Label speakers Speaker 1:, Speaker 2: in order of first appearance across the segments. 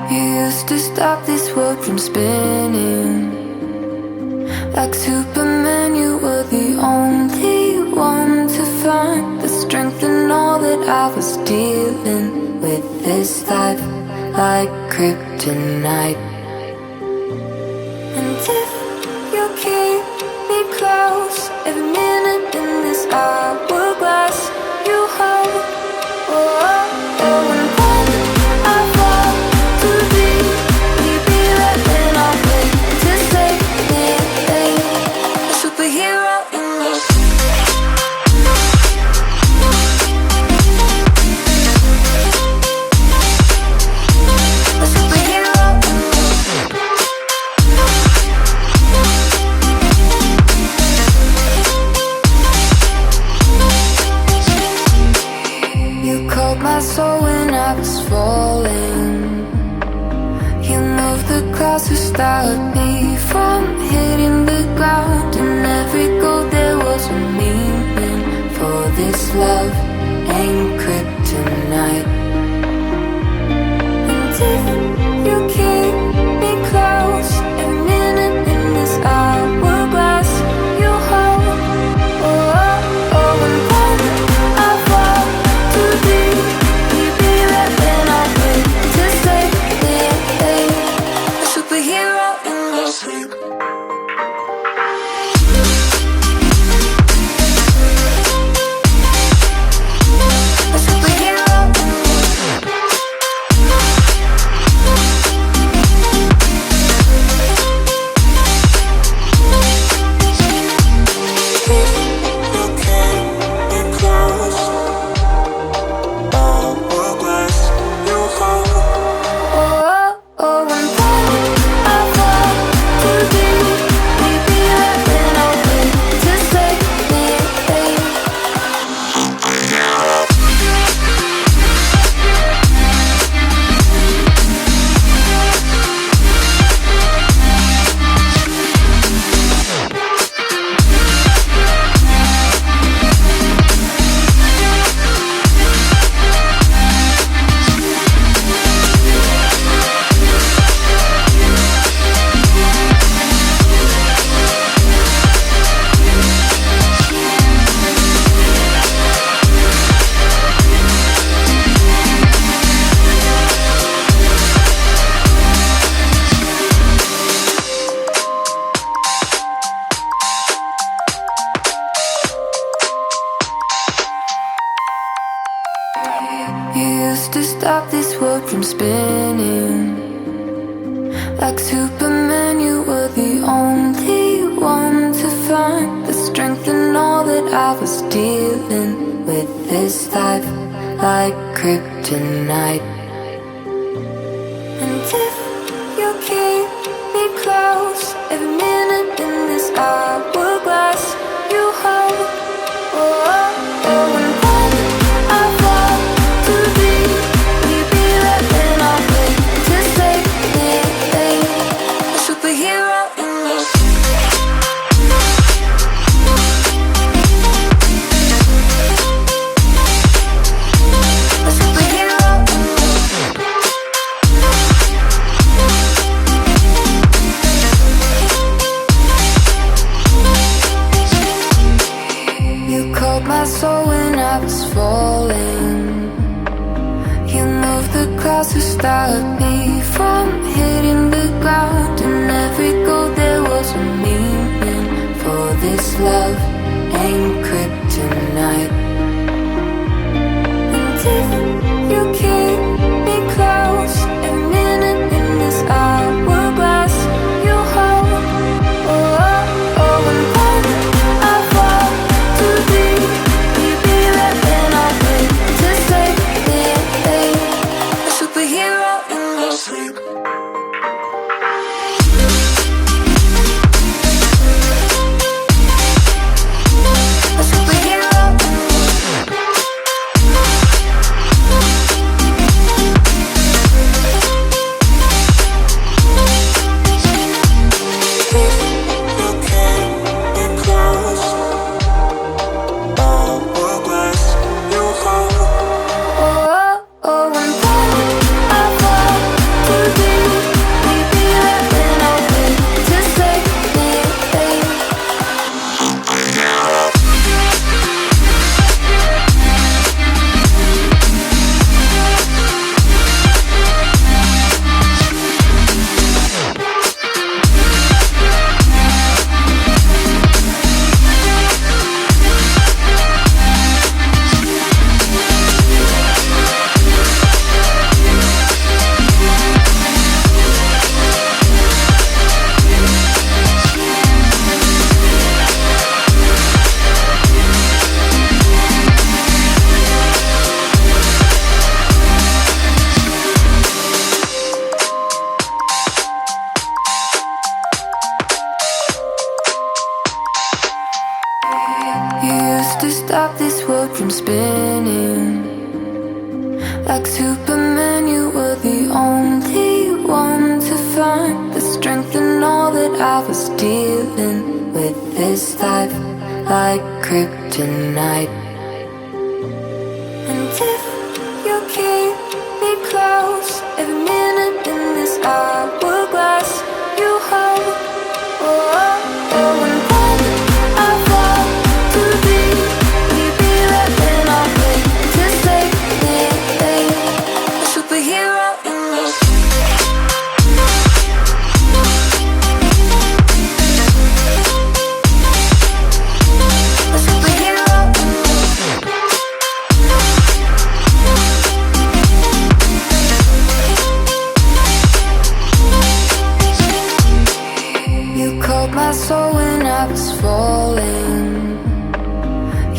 Speaker 1: You used to stop this world from spinning. Like Superman, you were the only one to find the strength in all that I was dealing with this life, like kryptonite. And if you keep me close, every minute in this hourglass you hold. Oh, oh, oh, and when I fall too deep, maybe then I'll wait to save me, a superhero in me. A superhero in me. You called my soul when I was falling. You moved the clouds to stop me from hitting the ground. In every goal there was a meaning, for this love ain't kryptonite. And if you keep me close, every minute in this hourglass you hold. Oh, oh, oh, and when I fall too deep, maybe then I'll wait to save me, a superhero in me. A superhero in me. Oh, oh, oh, and when I fall too deep, maybe then I'll wait to save me, You used to stop this world from spinning. Like Superman, you were the only one to find the strength in all that I was dealing with this life, like kryptonite. And if you keep me close, every minute in this hourglass you hold. Oh, oh, oh, and when I fall too deep, maybe then I'll wait to save me, a superhero in me. A superhero in me. You called my soul when I was falling. You moved the clouds to stop me from hitting the ground. In every goal there was a meaning, for this love ain't kryptonite. And if you keep me close, every minute in this hourglass you hold. Oh, oh, oh, and when I fall too deep, maybe then I'll wait to save me, a superhero in me. A superhero in me. Oh, oh, and when I fall too deep. Like Superman, you were the only one to find the strength in all that I was dealing with this life, like kryptonite. And if you keep me close, every minute in this hourglass you hold. Oh, oh, oh, and when I fall to thee, will you be there when I wake to save me? A superhero in me. A superhero in me. You called my soul when I was falling.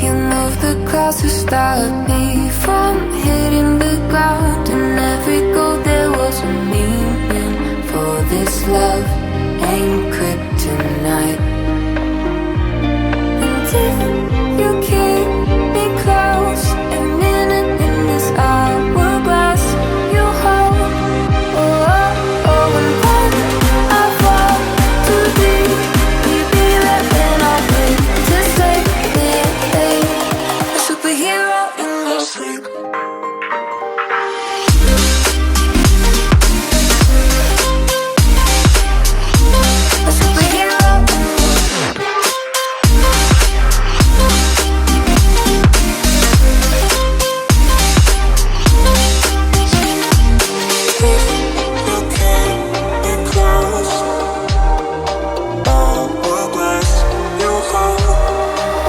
Speaker 1: You moved the clouds to stop me from hitting the ground. And every goal there was a meaning, for this love ain't kryptonite. And if you keep me close, every minute in this hourglass you hold. Oh, oh, oh, and when I fall to thee, will you be there when I wake to save me? A superhero in your sleep. A superhero in me.
Speaker 2: You keep me close, hourglass you hold.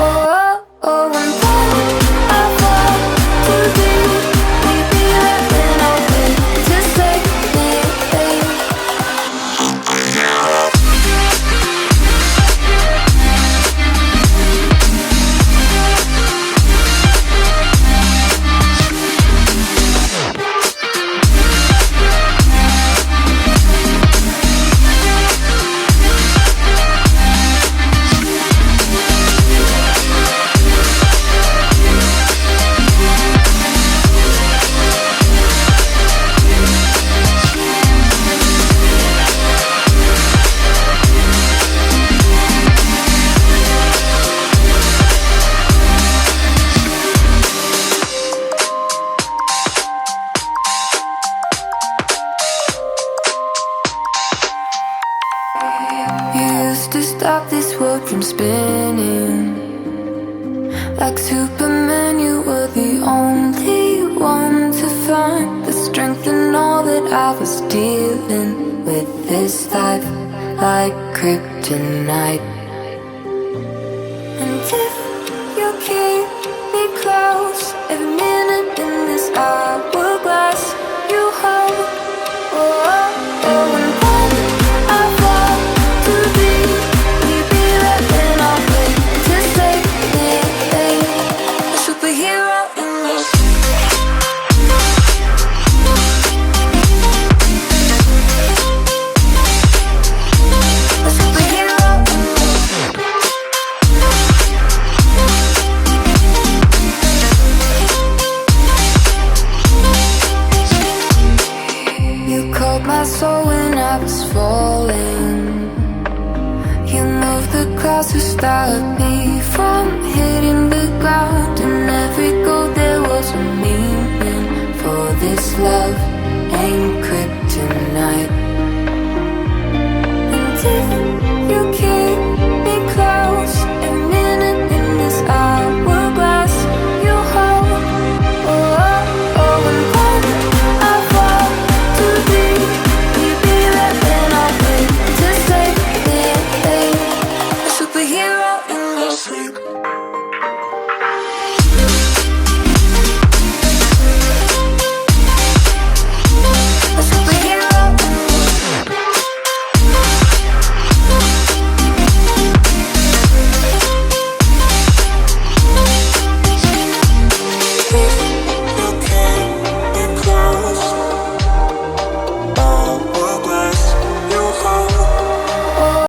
Speaker 1: Oh, oh, oh, and when I fall to thee, will you be there when I wake to save me? You used to stop this world from spinning. Like Superman, you were the only one to find the strength in all that I was dealing with this life, like kryptonite. And if you keep me close, every minute in this hourglass you hold. Oh, oh, oh, and when I fall to thee, will you be there when I wake to save me? A superhero in me. A superhero in me. You called my soul when I was falling. You moved the clouds to stop me from hitting the ground. And every goal there was a meaning, for this love ain't